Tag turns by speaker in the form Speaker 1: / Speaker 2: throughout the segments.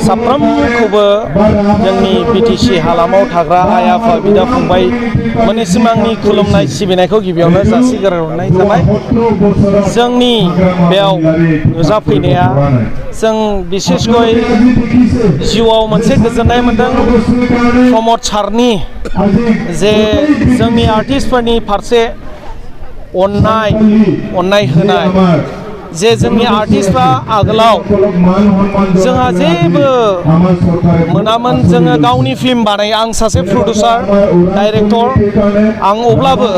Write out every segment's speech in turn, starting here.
Speaker 1: साफ्रोमखौबो जोंनि बिटिसि हालामाव थाग्रा आइ आफा बिदा फंबाय मोननिसिम आंनि खुलुमनाय सिबिनायखौ गिबियावनो जासिग्रोनाय जाबाय। जोंनि बेयाव नुजाफैनाया जों बिसेसकै जिउआव मोनसे गोजोननाय मोनदों प्रमद सारनि जे जोंनि आर्टिस्टफोरनि फारसे अननाय होनाय जे जोंनि आर्टिस्टफ्रा आगोलाव जोंहा जेबो मोनामोन जोङो गावनि फिल्म बानायो आं सासे प्रडिउसार डाइरेक्टर आं अब्लाबो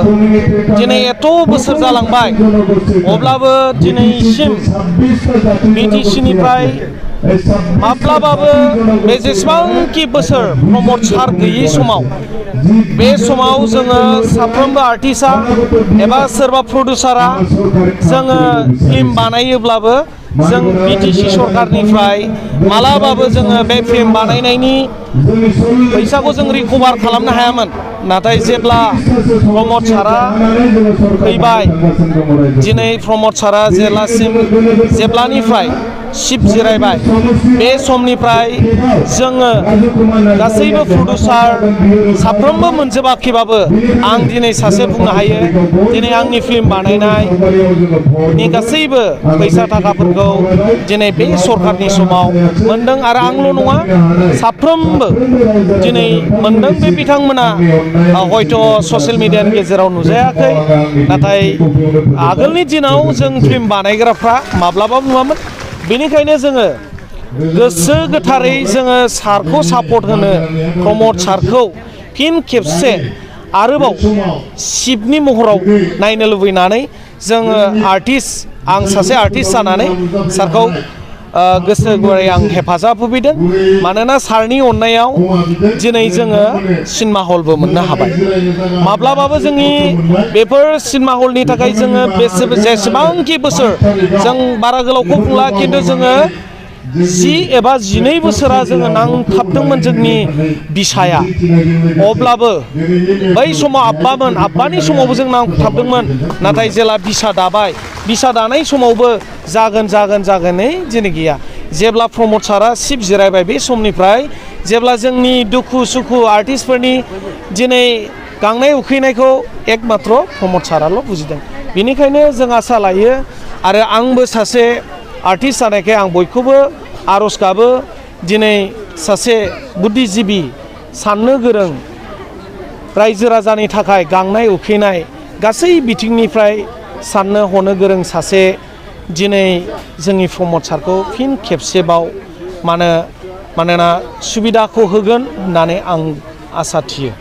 Speaker 1: दिनै एथ' बोसोर जालांबाय अब्लाबो दिनैसिम बिटिसिनिफ्राय माब्लाबाबो बे जेसेबांखि बोसोर प्रमद सार गैयि समाव बे समाव जोङो साफ्रोमबो आर्टिस्टआ एबा सोरबा प्रडिउसारा जोङो फिल्म बानायोब्लाबो जों बिटिसि सरकारनिफ्राय मालाबाबो जोङो बे फिल्म बानायनायनि फैसाखौ जों रिकभार खालामनो हायामोन। नाथाय जेब्ला प्रमद सारा फैबाय दिनै प्रमद सारा जेब्लानिफ्राय सिप जिरायबाय बे समनिफ्राय जोङो गासैबो प्रडिउसार साफ्रोमबो मोनजोबाखैबाबो आं दिनै सासे बुंनो हायो दिनै आंनि फिल्म बानायनायनि गासैबो फैसा थाखाफोरखौ दिनै बे सरकारनि समाव मोनदों आरो आंल' नङा साफ्रोमबो दिनै मोनदों। बे बिथांमोना हयथ' ससियेल मिडियानि गेजेराव नुजायाखै नाथाय आगोलनि दिनाव जों फिल्म बानायग्राफ्रा माब्लाबाबो नुवामोन। बेनिखायनो जोङो गोसो गोथारै जोङो सारखौ सापर्ट होनो प्रमद सारखौ फिन खेबसे आरोबाव सिपनि महराव नायनो लुबैनानै जोङो आं सासे आर्टिस्ट जानानै सारखौ गोसो गुवारै आं हेफाजाब होफैदों। मानोना सारनि अननायाव दिनै जोङो सिनेमा हलबो मोननो हाबाय। माब्लाबाबो जोंनि बेफोर सिनेमा हलनि थाखाय जोङो जेसेबांखि बोसोर जों बारा गोलावखौ बुंला खिन्थु जोङो 10 एबा 12 बोसोरा जोङो नांथाबदोंमोन जोंनि बिसाया। अब्लाबो बै समाव आब्बानि समावबो जों नांथाबदोंमोन। नाथाय जेला बिसा दाबाय बिसा दानाय समावबो जागोनै दिनै गैया। जेब्ला प्रमद सारा सिप जिरायबाय बे समनिफ्राय जेब्ला जोंनि दुखु सुखु आर्टिस्टफोरनि दिनै गांनाय उखैनायखौ एकमात्र प्रमद साराल' बुजिदों। बेनिखायनो जों आसा लायो आरो आंबो सासे आर्टिस्ट जानायखाय आं बयखौबो आर'ज गाबो दिनै सासे बुद्धिजिबि साननो गोरों रायजो राजानि थाखाय गांनाय उखैनाय गासै बिथिंनिफ्राय साननो हनो गोरों सासे दिनै जोंनि प्रमद सारखौ फिन खेबसेबाव मानोना सुबिदाखौ होगोन होननानै आं आसा थियो।